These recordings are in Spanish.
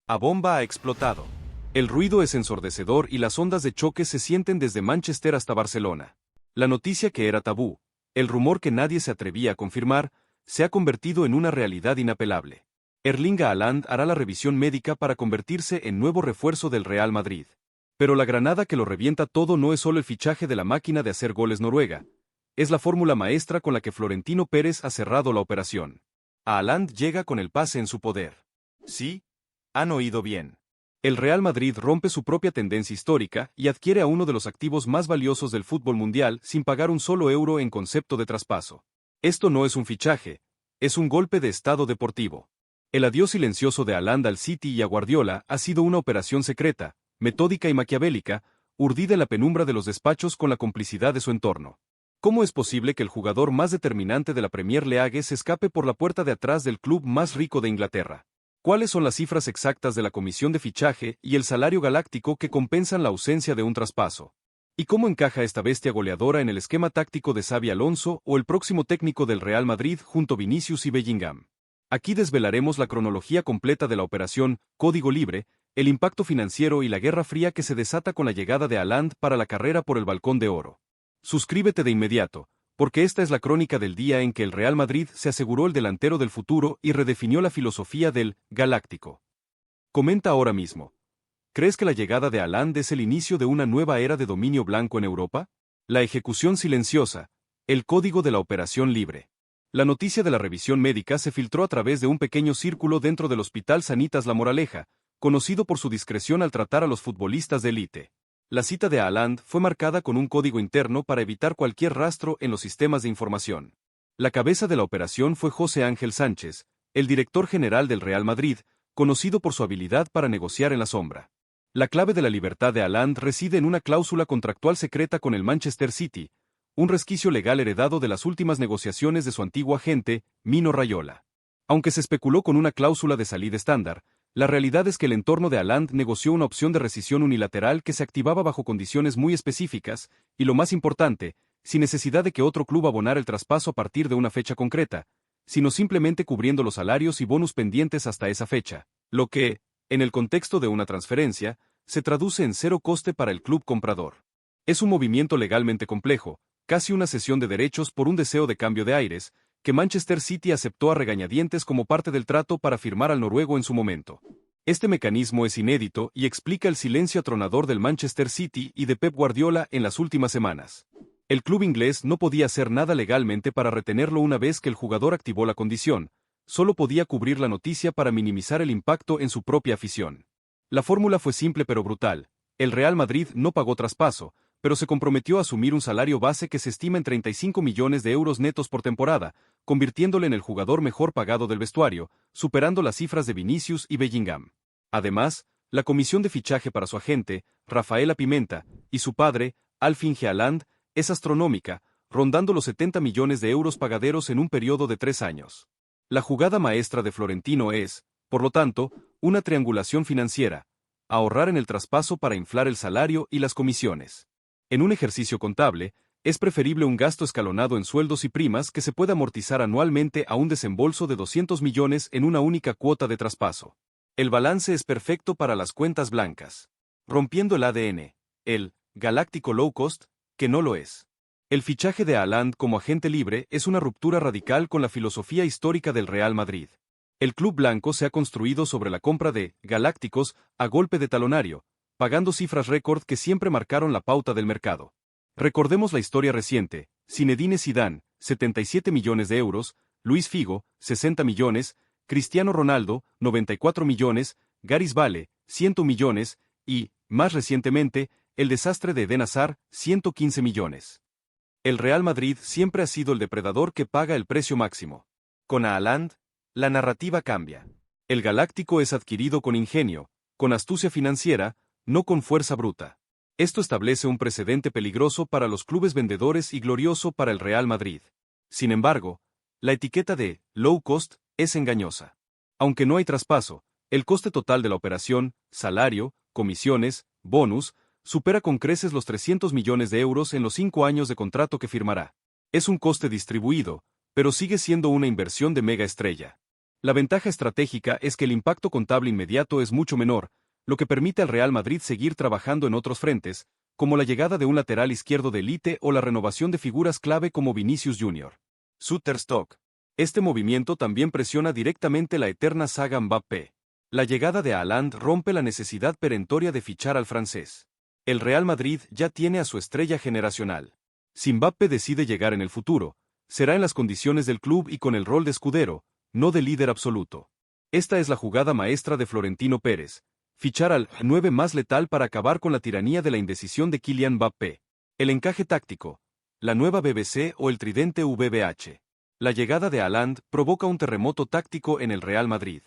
La bomba ha explotado. El ruido es ensordecedor y las ondas de choque se sienten desde Manchester hasta Barcelona. La noticia que era tabú, el rumor que nadie se atrevía a confirmar, se ha convertido en una realidad inapelable. Erling Haaland hará la revisión médica para convertirse en nuevo refuerzo del Real Madrid. Pero la granada que lo revienta todo no es solo el fichaje de la máquina de hacer goles noruega, es la fórmula maestra con la que Florentino Pérez ha cerrado la operación. Haaland llega con el pase en su poder. Sí, han oído bien. El Real Madrid rompe su propia tendencia histórica y adquiere a uno de los activos más valiosos del fútbol mundial sin pagar un solo euro en concepto de traspaso. Esto no es un fichaje, es un golpe de estado deportivo. El adiós silencioso de Haaland al City y a Guardiola ha sido una operación secreta, metódica y maquiavélica, urdida en la penumbra de los despachos con la complicidad de su entorno. ¿Cómo es posible que el jugador más determinante de la Premier League se escape por la puerta de atrás del club más rico de Inglaterra? ¿Cuáles son las cifras exactas de la comisión de fichaje y el salario galáctico que compensan la ausencia de un traspaso? ¿Y cómo encaja esta bestia goleadora en el esquema táctico de Xabi Alonso o el próximo técnico del Real Madrid junto a Vinicius y Bellingham? Aquí desvelaremos la cronología completa de la operación Código Libre, el impacto financiero y la guerra fría que se desata con la llegada de Haaland para la carrera por el Balcón de Oro. Suscríbete de inmediato, porque esta es la crónica del día en que el Real Madrid se aseguró el delantero del futuro y redefinió la filosofía del Galáctico. Comenta ahora mismo. ¿Crees que la llegada de Haaland es el inicio de una nueva era de dominio blanco en Europa? La ejecución silenciosa, el código de la operación libre. La noticia de la revisión médica se filtró a través de un pequeño círculo dentro del Hospital Sanitas La Moraleja, conocido por su discreción al tratar a los futbolistas de élite. La cita de Haaland fue marcada con un código interno para evitar cualquier rastro en los sistemas de información. La cabeza de la operación fue José Ángel Sánchez, el director general del Real Madrid, conocido por su habilidad para negociar en la sombra. La clave de la libertad de Haaland reside en una cláusula contractual secreta con el Manchester City, un resquicio legal heredado de las últimas negociaciones de su antiguo agente, Mino Raiola. Aunque se especuló con una cláusula de salida estándar, la realidad es que el entorno de Haaland negoció una opción de rescisión unilateral que se activaba bajo condiciones muy específicas, y lo más importante, sin necesidad de que otro club abonara el traspaso a partir de una fecha concreta, sino simplemente cubriendo los salarios y bonus pendientes hasta esa fecha, lo que, en el contexto de una transferencia, se traduce en cero coste para el club comprador. Es un movimiento legalmente complejo, casi una cesión de derechos por un deseo de cambio de aires, que Manchester City aceptó a regañadientes como parte del trato para firmar al noruego en su momento. Este mecanismo es inédito y explica el silencio atronador del Manchester City y de Pep Guardiola en las últimas semanas. El club inglés no podía hacer nada legalmente para retenerlo una vez que el jugador activó la condición, solo podía cubrir la noticia para minimizar el impacto en su propia afición. La fórmula fue simple pero brutal. El Real Madrid no pagó traspaso, pero se comprometió a asumir un salario base que se estima en 35 millones de euros netos por temporada, convirtiéndole en el jugador mejor pagado del vestuario, superando las cifras de Vinicius y Bellingham. Además, la comisión de fichaje para su agente, Rafaela Pimenta, y su padre, Alfin Haaland, es astronómica, rondando los 70 millones de euros pagaderos en un periodo de 3 años. La jugada maestra de Florentino es, por lo tanto, una triangulación financiera, ahorrar en el traspaso para inflar el salario y las comisiones. En un ejercicio contable, es preferible un gasto escalonado en sueldos y primas que se pueda amortizar anualmente a un desembolso de 200 millones en una única cuota de traspaso. El balance es perfecto para las cuentas blancas. Rompiendo el ADN, el galáctico low cost, que no lo es. El fichaje de Haaland como agente libre es una ruptura radical con la filosofía histórica del Real Madrid. El club blanco se ha construido sobre la compra de galácticos a golpe de talonario, pagando cifras récord que siempre marcaron la pauta del mercado. Recordemos la historia reciente: Zinedine Zidane, 77 millones de euros, Luis Figo, 60 millones, Cristiano Ronaldo, 94 millones, Gareth Bale, 100 millones, y, más recientemente, el desastre de Eden Hazard, 115 millones. El Real Madrid siempre ha sido el depredador que paga el precio máximo. Con Haaland, la narrativa cambia. El galáctico es adquirido con ingenio, con astucia financiera, no con fuerza bruta. Esto establece un precedente peligroso para los clubes vendedores y glorioso para el Real Madrid. Sin embargo, la etiqueta de low cost es engañosa. Aunque no hay traspaso, el coste total de la operación, salario, comisiones, bonus, supera con creces los 300 millones de euros en los 5 años de contrato que firmará. Es un coste distribuido, pero sigue siendo una inversión de mega estrella. La ventaja estratégica es que el impacto contable inmediato es mucho menor, lo que permite al Real Madrid seguir trabajando en otros frentes, como la llegada de un lateral izquierdo de élite o la renovación de figuras clave como Vinicius Jr. Shutterstock. Este movimiento también presiona directamente la eterna saga Mbappé. La llegada de Haaland rompe la necesidad perentoria de fichar al francés. El Real Madrid ya tiene a su estrella generacional. Si Mbappé decide llegar en el futuro, será en las condiciones del club y con el rol de escudero, no de líder absoluto. Esta es la jugada maestra de Florentino Pérez, fichar al 9 más letal para acabar con la tiranía de la indecisión de Kylian Mbappé. El encaje táctico, la nueva BBC o el tridente VBH. La llegada de Haaland provoca un terremoto táctico en el Real Madrid.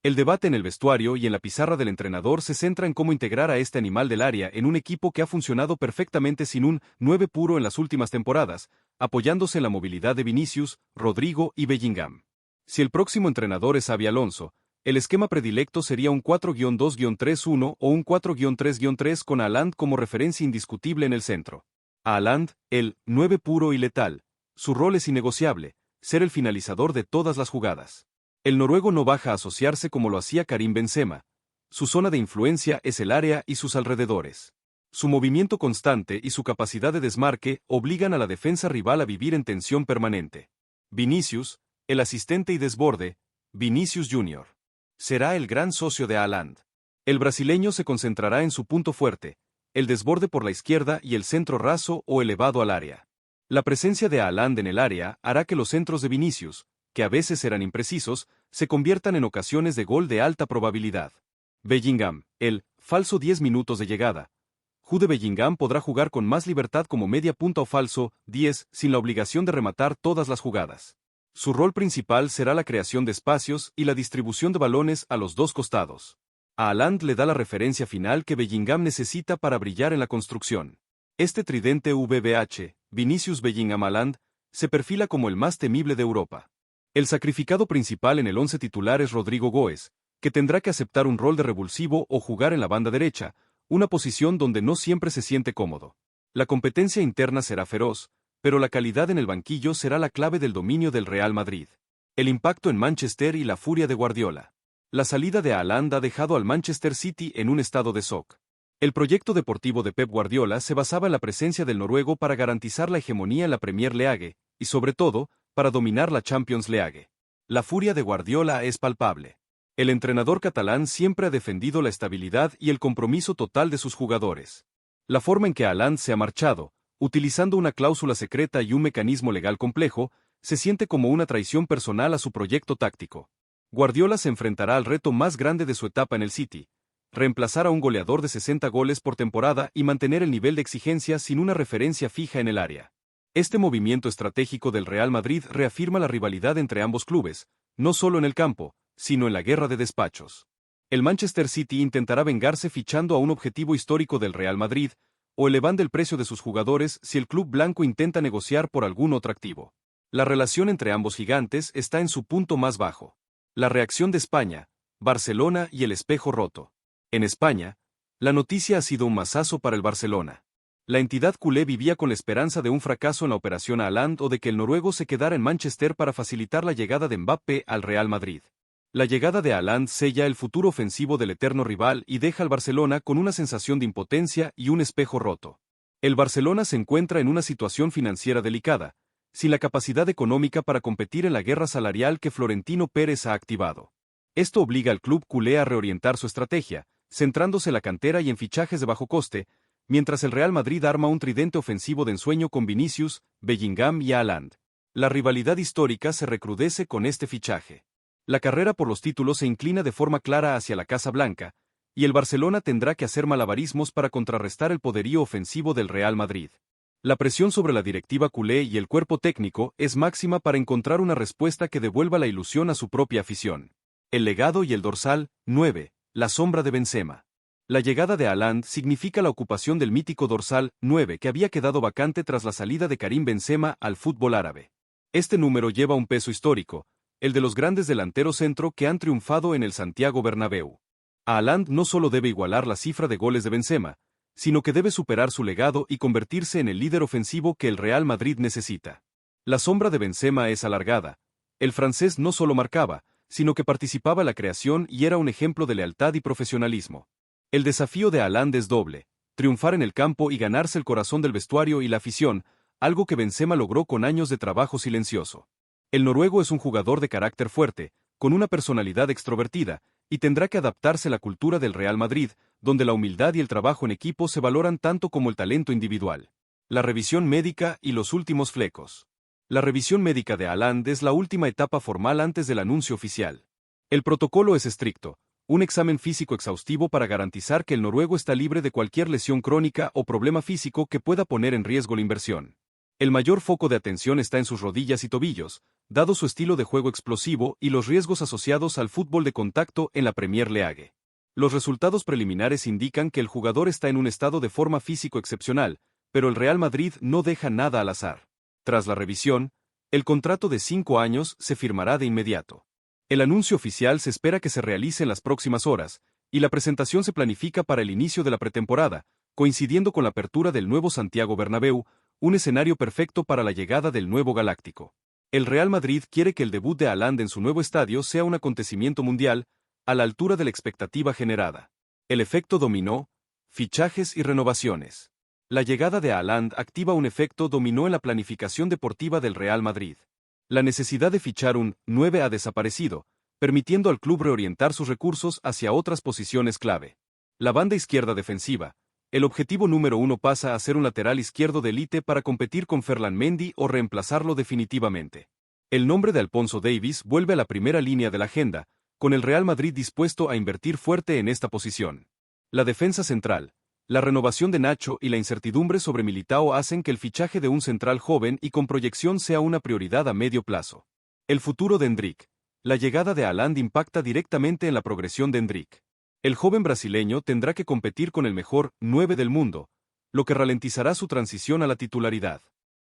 El debate en el vestuario y en la pizarra del entrenador se centra en cómo integrar a este animal del área en un equipo que ha funcionado perfectamente sin un 9 puro en las últimas temporadas, apoyándose en la movilidad de Vinicius, Rodrigo y Bellingham. Si el próximo entrenador es Xabi Alonso, el esquema predilecto sería un 4-2-3-1 o un 4-3-3 con Haaland como referencia indiscutible en el centro. A Haaland, el 9 puro y letal, su rol es innegociable, ser el finalizador de todas las jugadas. El noruego no baja a asociarse como lo hacía Karim Benzema. Su zona de influencia es el área y sus alrededores. Su movimiento constante y su capacidad de desmarque obligan a la defensa rival a vivir en tensión permanente. Vinicius, el asistente y desborde, Vinicius Jr. será el gran socio de Haaland. El brasileño se concentrará en su punto fuerte, el desborde por la izquierda y el centro raso o elevado al área. La presencia de Haaland en el área hará que los centros de Vinicius, que a veces eran imprecisos, se conviertan en ocasiones de gol de alta probabilidad. Bellingham, el falso 10 minutos de llegada. Jude Bellingham podrá jugar con más libertad como media punta o falso 10 sin la obligación de rematar todas las jugadas. Su rol principal será la creación de espacios y la distribución de balones a los dos costados. A Haaland le da la referencia final que Bellingham necesita para brillar en la construcción. Este tridente VBH, Vinicius Bellingham Haaland, se perfila como el más temible de Europa. El sacrificado principal en el once titular es Rodrigo Goes, que tendrá que aceptar un rol de revulsivo o jugar en la banda derecha, una posición donde no siempre se siente cómodo. La competencia interna será feroz, pero la calidad en el banquillo será la clave del dominio del Real Madrid. El impacto en Manchester y la furia de Guardiola. La salida de Haaland ha dejado al Manchester City en un estado de shock. El proyecto deportivo de Pep Guardiola se basaba en la presencia del noruego para garantizar la hegemonía en la Premier League, y sobre todo, para dominar la Champions League. La furia de Guardiola es palpable. El entrenador catalán siempre ha defendido la estabilidad y el compromiso total de sus jugadores. La forma en que Haaland se ha marchado, utilizando una cláusula secreta y un mecanismo legal complejo, se siente como una traición personal a su proyecto táctico. Guardiola se enfrentará al reto más grande de su etapa en el City: reemplazar a un goleador de 60 goles por temporada y mantener el nivel de exigencia sin una referencia fija en el área. Este movimiento estratégico del Real Madrid reafirma la rivalidad entre ambos clubes, no solo en el campo, sino en la guerra de despachos. El Manchester City intentará vengarse fichando a un objetivo histórico del Real Madrid, o elevando el precio de sus jugadores si el club blanco intenta negociar por algún otro activo. La relación entre ambos gigantes está en su punto más bajo. La reacción de España, Barcelona y el espejo roto. En España, la noticia ha sido un mazazo para el Barcelona. La entidad culé vivía con la esperanza de un fracaso en la operación Haaland o de que el noruego se quedara en Manchester para facilitar la llegada de Mbappé al Real Madrid. La llegada de Haaland sella el futuro ofensivo del eterno rival y deja al Barcelona con una sensación de impotencia y un espejo roto. El Barcelona se encuentra en una situación financiera delicada, sin la capacidad económica para competir en la guerra salarial que Florentino Pérez ha activado. Esto obliga al club culé a reorientar su estrategia, centrándose en la cantera y en fichajes de bajo coste, mientras el Real Madrid arma un tridente ofensivo de ensueño con Vinicius, Bellingham y Haaland. La rivalidad histórica se recrudece con este fichaje. La carrera por los títulos se inclina de forma clara hacia la Casa Blanca, y el Barcelona tendrá que hacer malabarismos para contrarrestar el poderío ofensivo del Real Madrid. La presión sobre la directiva culé y el cuerpo técnico es máxima para encontrar una respuesta que devuelva la ilusión a su propia afición. El legado y el dorsal 9, la sombra de Benzema. La llegada de Haaland significa la ocupación del mítico dorsal 9 que había quedado vacante tras la salida de Karim Benzema al fútbol árabe. Este número lleva un peso histórico, el de los grandes delanteros centro que han triunfado en el Santiago Bernabéu. Haaland no solo debe igualar la cifra de goles de Benzema, sino que debe superar su legado y convertirse en el líder ofensivo que el Real Madrid necesita. La sombra de Benzema es alargada. El francés no solo marcaba, sino que participaba en la creación y era un ejemplo de lealtad y profesionalismo. El desafío de Haaland es doble: triunfar en el campo y ganarse el corazón del vestuario y la afición, algo que Benzema logró con años de trabajo silencioso. El noruego es un jugador de carácter fuerte, con una personalidad extrovertida, y tendrá que adaptarse a la cultura del Real Madrid, donde la humildad y el trabajo en equipo se valoran tanto como el talento individual. La revisión médica y los últimos flecos. La revisión médica de Haaland es la última etapa formal antes del anuncio oficial. El protocolo es estricto: un examen físico exhaustivo para garantizar que el noruego está libre de cualquier lesión crónica o problema físico que pueda poner en riesgo la inversión. El mayor foco de atención está en sus rodillas y tobillos, dado su estilo de juego explosivo y los riesgos asociados al fútbol de contacto en la Premier League. Los resultados preliminares indican que el jugador está en un estado de forma físico excepcional, pero el Real Madrid no deja nada al azar. Tras la revisión, el contrato de 5 años se firmará de inmediato. El anuncio oficial se espera que se realice en las próximas horas, y la presentación se planifica para el inicio de la pretemporada, coincidiendo con la apertura del nuevo Santiago Bernabéu, un escenario perfecto para la llegada del nuevo galáctico. El Real Madrid quiere que el debut de Haaland en su nuevo estadio sea un acontecimiento mundial, a la altura de la expectativa generada. El efecto dominó, fichajes y renovaciones. La llegada de Haaland activa un efecto dominó en la planificación deportiva del Real Madrid. La necesidad de fichar un 9 ha desaparecido, permitiendo al club reorientar sus recursos hacia otras posiciones clave. La banda izquierda defensiva. El objetivo número 1 pasa a ser un lateral izquierdo de élite para competir con Ferland Mendy o reemplazarlo definitivamente. El nombre de Alphonso Davies vuelve a la primera línea de la agenda, con el Real Madrid dispuesto a invertir fuerte en esta posición. La defensa central. La renovación de Nacho y la incertidumbre sobre Militao hacen que el fichaje de un central joven y con proyección sea una prioridad a medio plazo. El futuro de Endrick. La llegada de Haaland impacta directamente en la progresión de Endrick. El joven brasileño tendrá que competir con el mejor 9 del mundo, lo que ralentizará su transición a la titularidad.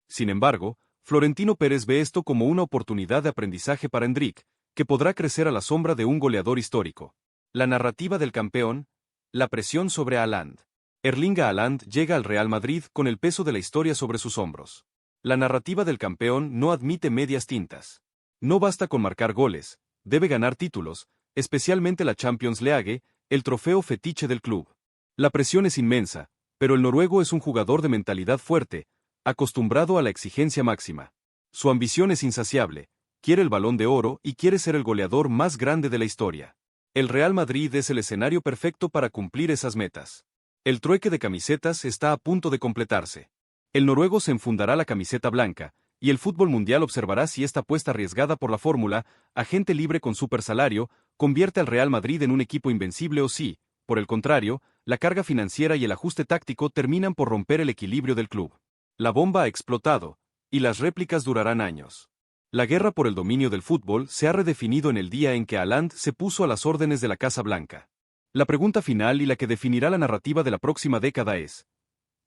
Sin embargo, Florentino Pérez ve esto como una oportunidad de aprendizaje para Endrick, que podrá crecer a la sombra de un goleador histórico. La narrativa del campeón. La presión sobre Haaland. Erling Haaland llega al Real Madrid con el peso de la historia sobre sus hombros. La narrativa del campeón no admite medias tintas. No basta con marcar goles, debe ganar títulos, especialmente la Champions League, el trofeo fetiche del club. La presión es inmensa, pero el noruego es un jugador de mentalidad fuerte, acostumbrado a la exigencia máxima. Su ambición es insaciable, quiere el Balón de Oro y quiere ser el goleador más grande de la historia. El Real Madrid es el escenario perfecto para cumplir esas metas. El trueque de camisetas está a punto de completarse. El noruego se enfundará la camiseta blanca, y el fútbol mundial observará si esta apuesta arriesgada por la fórmula, agente libre con supersalario, convierte al Real Madrid en un equipo invencible o si, por el contrario, la carga financiera y el ajuste táctico terminan por romper el equilibrio del club. La bomba ha explotado, y las réplicas durarán años. La guerra por el dominio del fútbol se ha redefinido en el día en que Haaland se puso a las órdenes de la Casa Blanca. La pregunta final y la que definirá la narrativa de la próxima década es: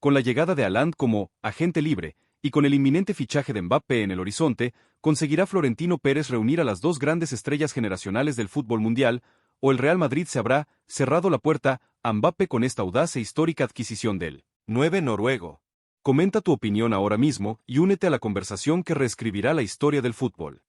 con la llegada de Haaland como agente libre, y con el inminente fichaje de Mbappé en el horizonte, ¿conseguirá Florentino Pérez reunir a las dos grandes estrellas generacionales del fútbol mundial, o el Real Madrid se habrá cerrado la puerta a Mbappé con esta audaz e histórica adquisición del 9 noruego? Comenta tu opinión ahora mismo y únete a la conversación que reescribirá la historia del fútbol.